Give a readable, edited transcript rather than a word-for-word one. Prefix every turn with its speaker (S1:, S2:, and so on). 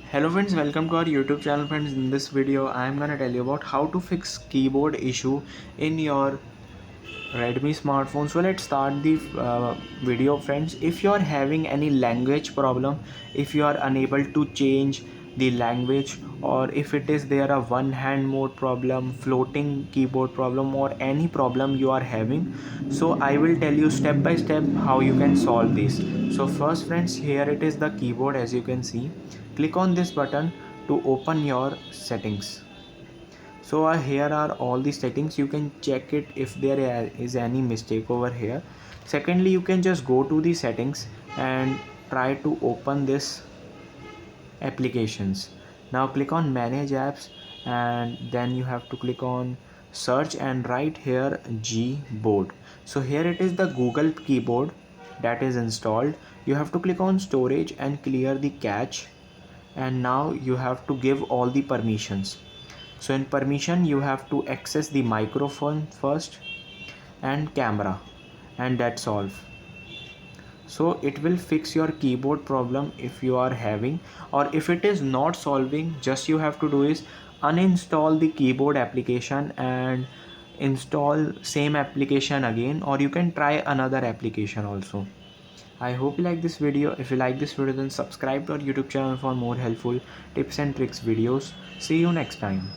S1: Hello friends, welcome to our YouTube channel friends. In this video I am gonna tell you about how to fix keyboard issue in your Redmi smartphone. So let's start the video friends. If you are having any language problem, if you are unable to change the language, or if it is there a one hand mode problem, floating keyboard problem, or any problem you are having, so I will tell you step by step how you can solve this. So first friends, here it is the keyboard. As you can see, click on this button to open your settings. So here are all the settings. You can check it if there is any mistake over here. Secondly, you can just go to the settings and try to open this applications. Now click on manage apps, and then you have to click on search and write here Gboard. So here it is the Google keyboard that is installed. You have to click on storage and clear the cache, and now you have to give all the permissions. So in permission you have to access the microphone first and camera, and that's all. So it will fix your keyboard problem if you are having, or if it is not solving, just you have to do is uninstall the keyboard application and install same application again, or you can try another application also. I hope you like this video. If you like this video, then subscribe to our YouTube channel for more helpful tips and tricks videos. See you next time.